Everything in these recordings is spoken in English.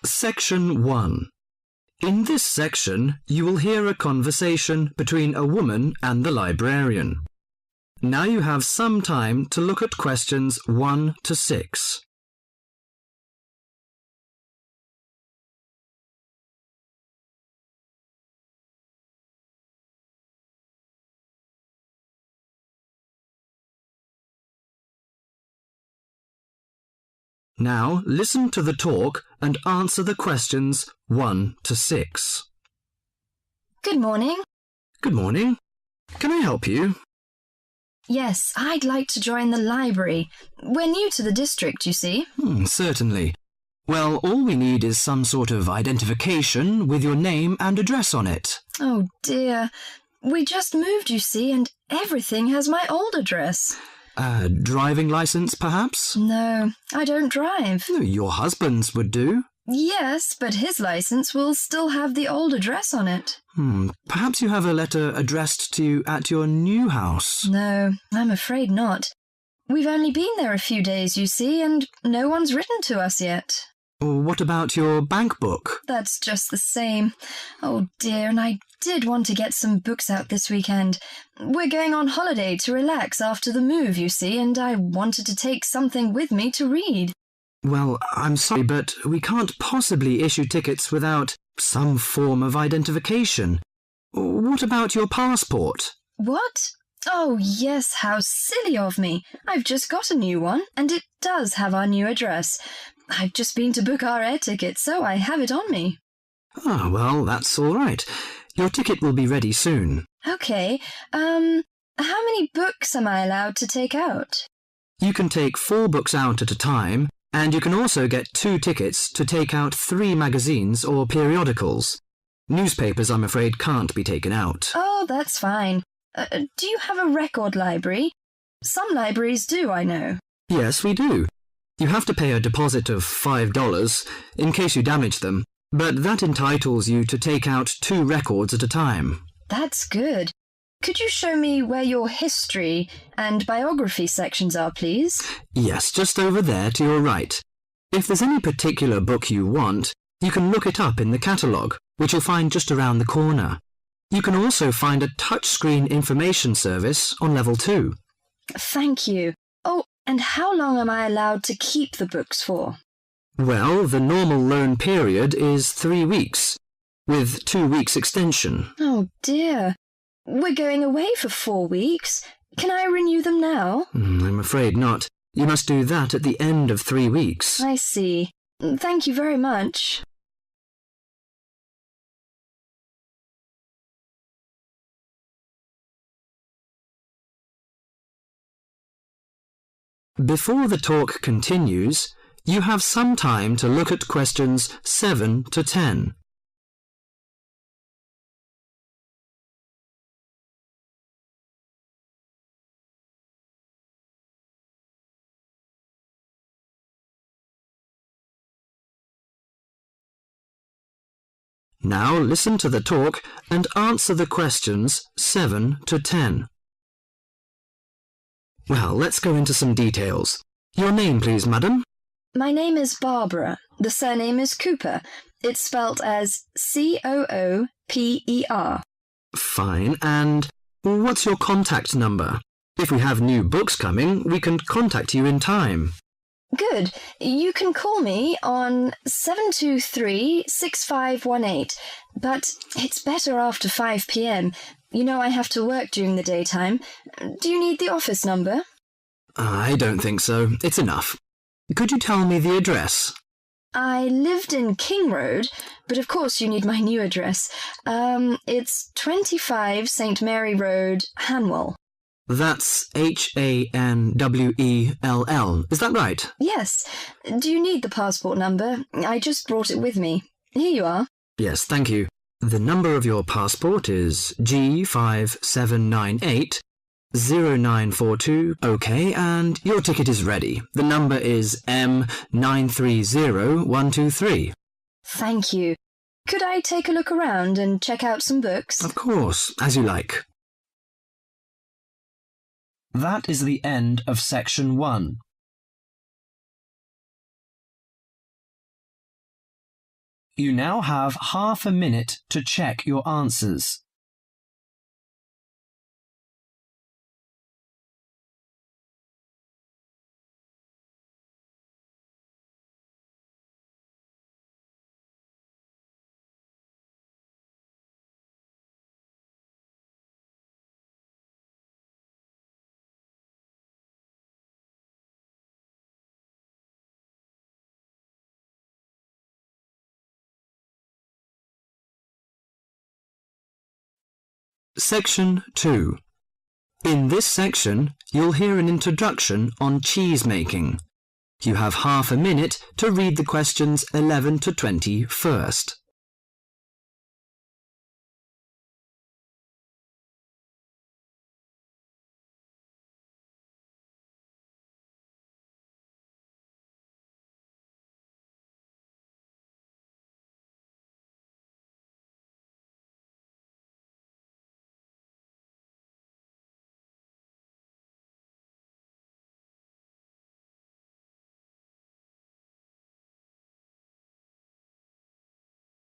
Section 1. In this section, you will hear a conversation between a woman and the librarian. Now you have some time to look at questions 1 to 6. Now listen to the talk and answer the questions 1 to 6. Good morning. Good morning. Can I help you? Yes, I'd like to join the library. We're new to the district, you see. Certainly. Well, all we need is some sort of identification with your name and address on it. Oh dear. We just moved, you see, and everything has my old address. A driving license, perhaps? No, I don't drive. Your husband's would do. Yes, but his license will still have the old address on it. Perhaps you have a letter addressed to you at your new house. No, I'm afraid not. We've only been there a few days, you see, and no one's written to us yet. What about your bank book? That's just the same. Oh dear, and I did want to get some books out this weekend. We're going on holiday to relax after the move, you see, and I wanted to take something with me to read. Well, I'm sorry, but we can't possibly issue tickets without some form of identification. What about your passport? What? Oh, yes, how silly of me. I've just got a new one, and it does have our new address. I've just been to book our air ticket, so I have it on me. Well, that's all right. Your ticket will be ready soon. OK, how many books am I allowed to take out? You can take 4 books out at a time, and you can also get 2 tickets to take out 3 magazines or periodicals. Newspapers, I'm afraid, can't be taken out. Oh, that's fine. Do you have a record library? Some libraries do, I know. Yes, we do. You have to pay a deposit of $5 in case you damage them, but that entitles you to take out 2 records at a time. That's good. Could you show me where your history and biography sections are, please? Yes, just over there to your right. If there's any particular book you want, you can look it up in the catalogue, which you'll find just around the corner. You can also find a touchscreen information service on level 2. Thank you. Oh, and how long am I allowed to keep the books for? Well, the normal loan period is 3 weeks, with 2 weeks extension. Oh dear. We're going away for 4 weeks. Can I renew them now? I'm afraid not. You must do that at the end of 3 weeks. I see. Thank you very much. Before the talk continues, you have some time to look at questions 7 to 10. Now listen to the talk and answer the questions 7 to 10. Well, let's go into some details. Your name, please, madam? My name is Barbara. The surname is Cooper. It's spelt as Cooper. Fine. And what's your contact number? If we have new books coming, we can contact you in time. Good. You can call me on 723-6518, but it's better after 5 p.m. You know I have to work during the daytime. Do you need the office number? I don't think so. It's enough. Could you tell me the address? I lived in King Road, but of course you need my new address. It's 25 St. Mary Road, Hanwell. That's Hanwell. Is that right? Yes. Do you need the passport number? I just brought it with me. Here you are. Yes, thank you. The number of your passport is G5798-0942. OK, and your ticket is ready. The number is M930123. Thank you. Could I take a look around and check out some books? Of course, as you like. That is the end of section 1. You now have half a minute to check your answers. Section 2. In this section, you'll hear an introduction on cheese making. You have half a minute to read the questions 11 to 20 first.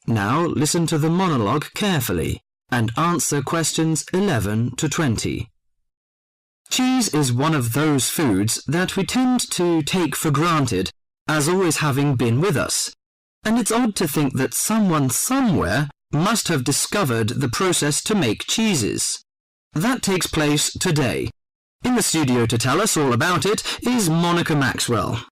Now listen to the monologue carefully and answer questions 11 to 20. Cheese is one of those foods that we tend to take for granted as always having been with us, and it's odd to think that someone somewhere must have discovered the process to make cheeses. That takes place today. In the studio to tell us all about it is Monica Maxwell.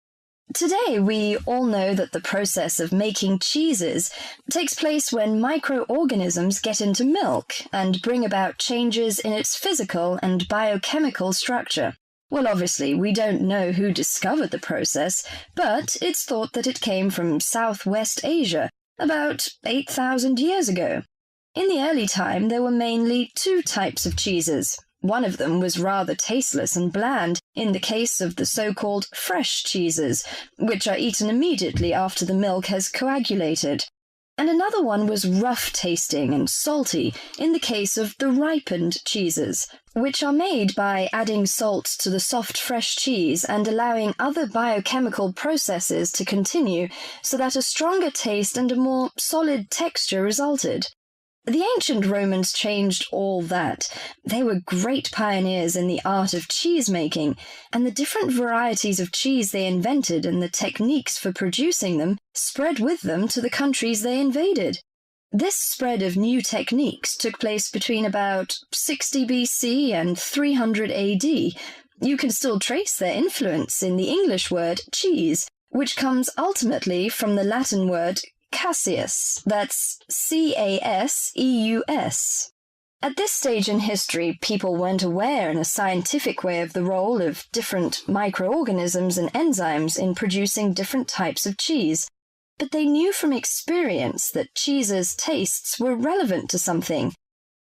Today, we all know that the process of making cheeses takes place when microorganisms get into milk and bring about changes in its physical and biochemical structure. Well, obviously, we don't know who discovered the process, but it's thought that it came from Southwest Asia about 8,000 years ago. In the early time, there were mainly two types of cheeses. One of them was rather tasteless and bland, in the case of the so-called fresh cheeses, which are eaten immediately after the milk has coagulated. And another one was rough-tasting and salty, in the case of the ripened cheeses, which are made by adding salt to the soft fresh cheese and allowing other biochemical processes to continue so that a stronger taste and a more solid texture resulted. The ancient Romans changed all that. They were great pioneers in the art of cheese-making, and the different varieties of cheese they invented and the techniques for producing them spread with them to the countries they invaded. This spread of new techniques took place between about 60 BC and 300 AD. You can still trace their influence in the English word cheese, which comes ultimately from the Latin word Caseus, that's C-A-S-E-U-S. At this stage in history, people weren't aware in a scientific way of the role of different microorganisms and enzymes in producing different types of cheese, but they knew from experience that cheese's tastes were relevant to something.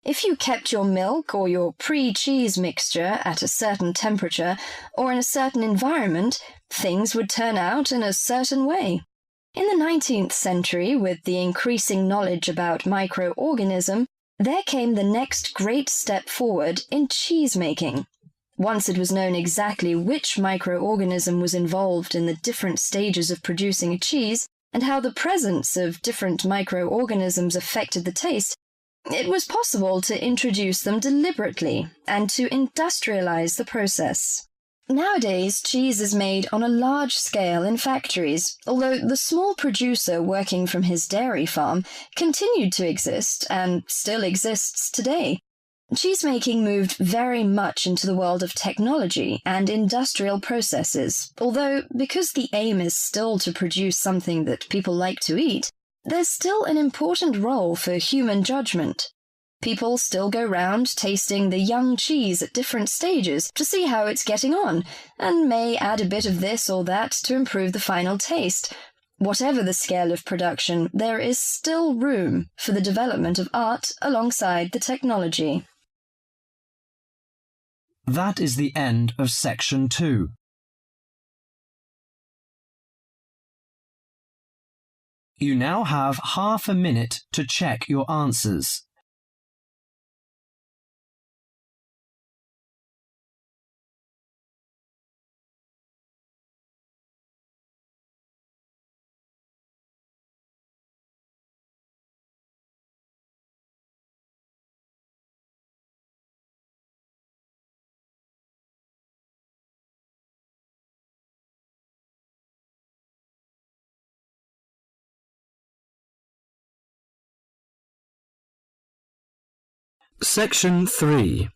If you kept your milk or your pre-cheese mixture at a certain temperature or in a certain environment, things would turn out in a certain way. In the 19th century, with the increasing knowledge about microorganism, there came the next great step forward in cheese-making. Once it was known exactly which microorganism was involved in the different stages of producing a cheese, and how the presence of different microorganisms affected the taste, it was possible to introduce them deliberately and to industrialize the process. Nowadays, cheese is made on a large scale in factories, although the small producer working from his dairy farm continued to exist and still exists today. Cheesemaking moved very much into the world of technology and industrial processes, although because the aim is still to produce something that people like to eat, there's still an important role for human judgment. People still go round tasting the young cheese at different stages to see how it's getting on, and may add a bit of this or that to improve the final taste. Whatever the scale of production, there is still room for the development of art alongside the technology. That is the end of section 2. You now have half a minute to check your answers. Section 3.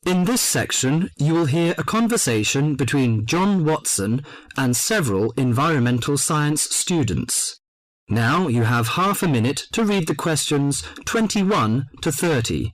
In this section, you will hear a conversation between John Watson and several environmental science students. Now you have half a minute to read the questions 21 to 30.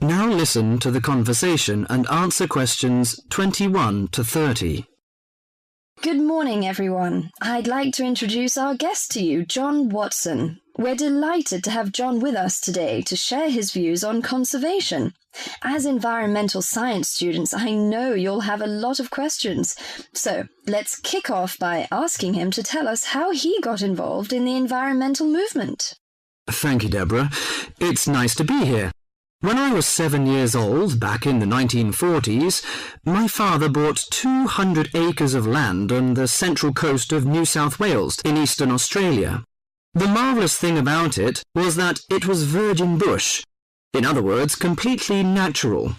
Now listen to the conversation and answer questions 21 to 30. Good morning, everyone. I'd like to introduce our guest to you, John Watson. We're delighted to have John with us today to share his views on conservation. As environmental science students, I know you'll have a lot of questions. So let's kick off by asking him to tell us how he got involved in the environmental movement. Thank you, Deborah. It's nice to be here. When I was 7 years old, back in the 1940s, my father bought 200 acres of land on the central coast of New South Wales in eastern Australia. The marvellous thing about it was that it was virgin bush, in other words, completely natural.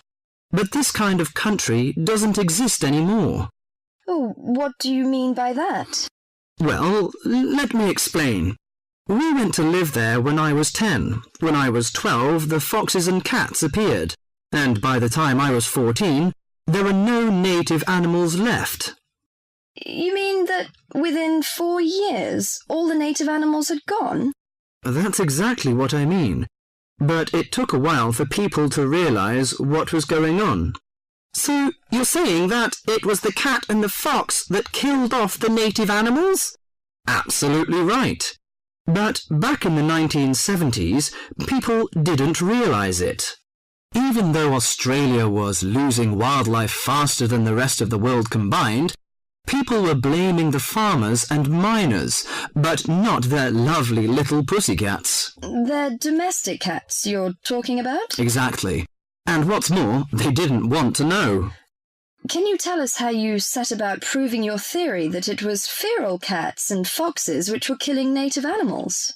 But this kind of country doesn't exist anymore. Oh, what do you mean by that? Well, let me explain. We went to live there when I was 10. When I was 12, the foxes and cats appeared, and by the time I was 14, there were no native animals left. You mean that within 4 years, all the native animals had gone? That's exactly what I mean. But it took a while for people to realise what was going on. So you're saying that it was the cat and the fox that killed off the native animals? Absolutely right. But back in the 1970s, people didn't realise it. Even though Australia was losing wildlife faster than the rest of the world combined, people were blaming the farmers and miners, but not their lovely little pussycats. They're domestic cats you're talking about? Exactly. And what's more, they didn't want to know. Can you tell us how you set about proving your theory that it was feral cats and foxes which were killing native animals?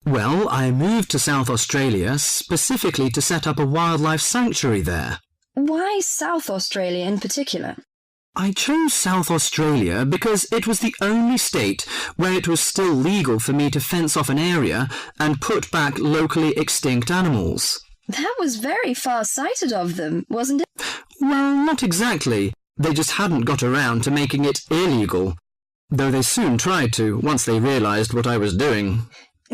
Well, I moved to South Australia specifically to set up a wildlife sanctuary there. Why South Australia in particular? I chose South Australia because it was the only state where it was still legal for me to fence off an area and put back locally extinct animals. That was very far-sighted of them, wasn't it? Well, not exactly. They just hadn't got around to making it illegal, though they soon tried to once they realised what I was doing.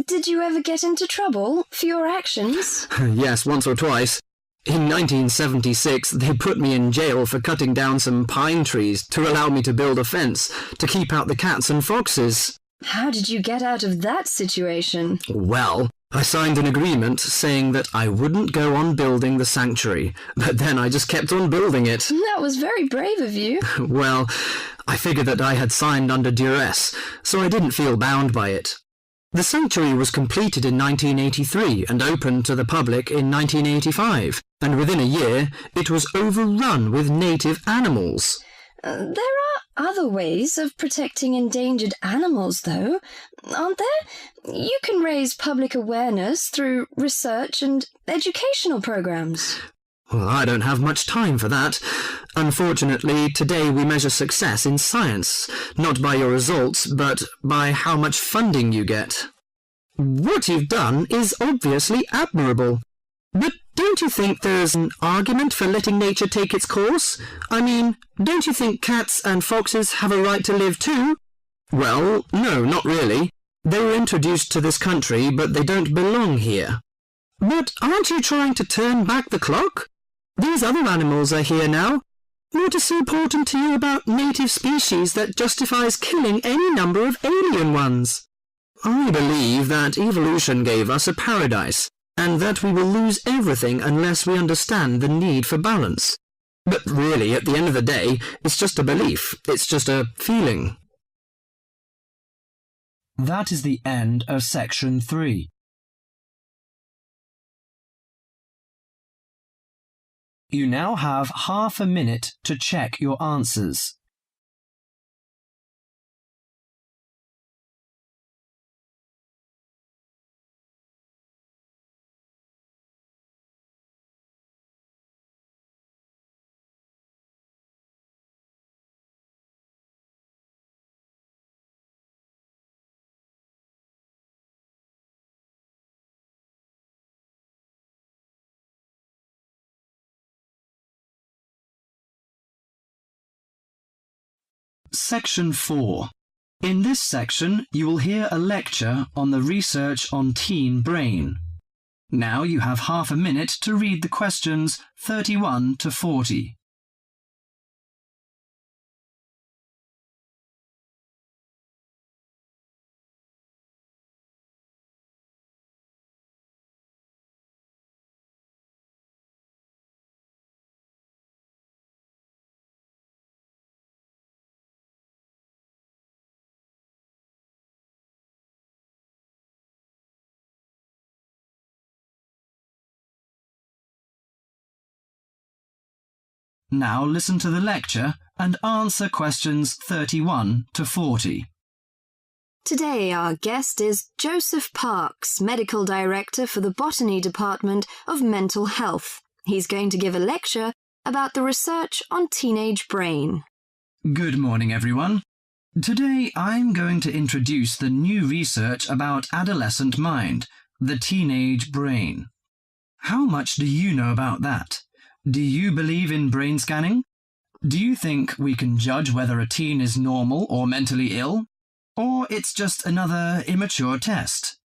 Did you ever get into trouble for your actions? Yes, once or twice. In 1976, they put me in jail for cutting down some pine trees to allow me to build a fence to keep out the cats and foxes. How did you get out of that situation? Well, I signed an agreement saying that I wouldn't go on building the sanctuary, but then I just kept on building it. That was very brave of you. Well, I figured that I had signed under duress, so I didn't feel bound by it. The sanctuary was completed in 1983 and opened to the public in 1985, and within a year it was overrun with native animals. There are other ways of protecting endangered animals, though, aren't there? You can raise public awareness through research and educational programs. Well, I don't have much time for that. Unfortunately, today we measure success in science, not by your results, but by how much funding you get. What you've done is obviously admirable. But don't you think there's an argument for letting nature take its course? I mean, don't you think cats and foxes have a right to live too? Well, no, not really. They were introduced to this country, but they don't belong here. But aren't you trying to turn back the clock? These other animals are here now. What is so important to you about native species that justifies killing any number of alien ones? I believe that evolution gave us a paradise, and that we will lose everything unless we understand the need for balance. But really, at the end of the day, it's just a belief. It's just a feeling. That is the end of section 3. You now have half a minute to check your answers. Section 4. In this section, you will hear a lecture on the research on teen brain. Now you have half a minute to read the questions 31 to 40. Now listen to the lecture and answer questions 31 to 40. Today our guest is Joseph Parks, Medical Director for the Botany Department of Mental Health. He's going to give a lecture about the research on teenage brain. Good morning, everyone. Today I'm going to introduce the new research about adolescent mind, the teenage brain. How much do you know about that? Do you believe in brain scanning? Do you think we can judge whether a teen is normal or mentally ill? Or it's just another immature test?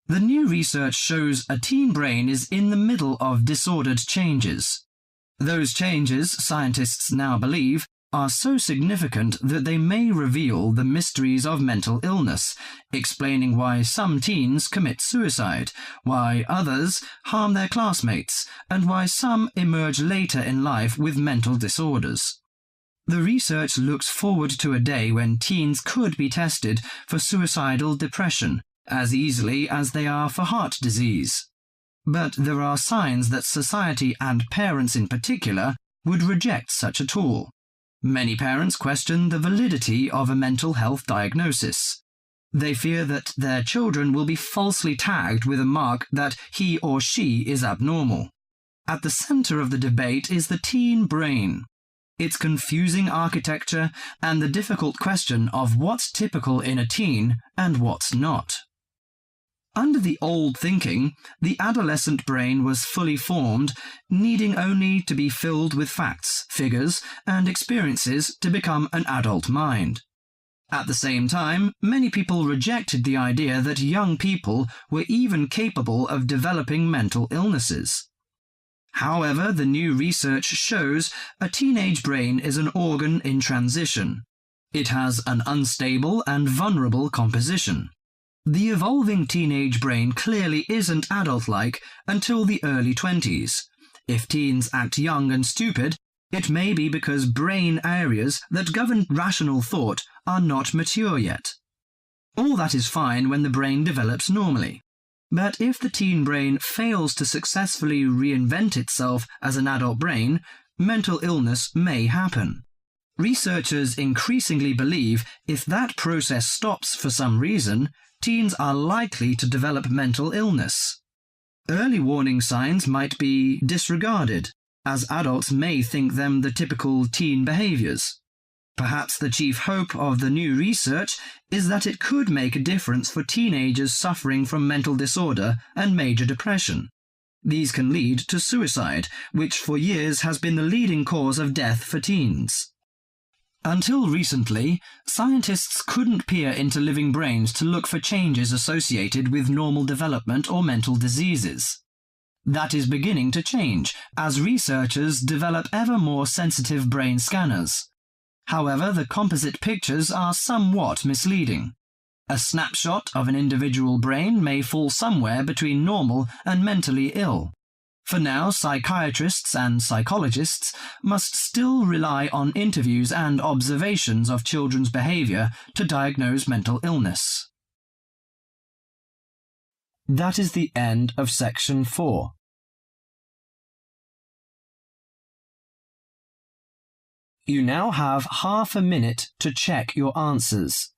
The new research shows a teen brain is in the middle of disordered changes. Those changes, scientists now believe, are so significant that they may reveal the mysteries of mental illness, explaining why some teens commit suicide, why others harm their classmates, and why some emerge later in life with mental disorders. The research looks forward to a day when teens could be tested for suicidal depression as easily as they are for heart disease. But there are signs that society, and parents in particular, would reject such a tool. Many parents question the validity of a mental health diagnosis. They fear that their children will be falsely tagged with a mark that he or she is abnormal. At the center of the debate is the teen brain, its confusing architecture, and the difficult question of what's typical in a teen and what's not. Under the old thinking, the adolescent brain was fully formed, needing only to be filled with facts, figures, and experiences to become an adult mind. At the same time, many people rejected the idea that young people were even capable of developing mental illnesses. However, the new research shows a teenage brain is an organ in transition. It has an unstable and vulnerable composition. The evolving teenage brain clearly isn't adult-like until the early 20s. If teens act young and stupid, it may be because brain areas that govern rational thought are not mature yet. All that is fine when the brain develops normally. But if the teen brain fails to successfully reinvent itself as an adult brain, mental illness may happen. Researchers increasingly believe if that process stops for some reason, teens are likely to develop mental illness. Early warning signs might be disregarded, as adults may think them the typical teen behaviors. Perhaps the chief hope of the new research is that it could make a difference for teenagers suffering from mental disorder and major depression. These can lead to suicide, which for years has been the leading cause of death for teens. Until recently, scientists couldn't peer into living brains to look for changes associated with normal development or mental diseases. That is beginning to change as researchers develop ever more sensitive brain scanners. However, the composite pictures are somewhat misleading. A snapshot of an individual brain may fall somewhere between normal and mentally ill. For now, psychiatrists and psychologists must still rely on interviews and observations of children's behavior to diagnose mental illness. That is the end of section 4. You now have half a minute to check your answers.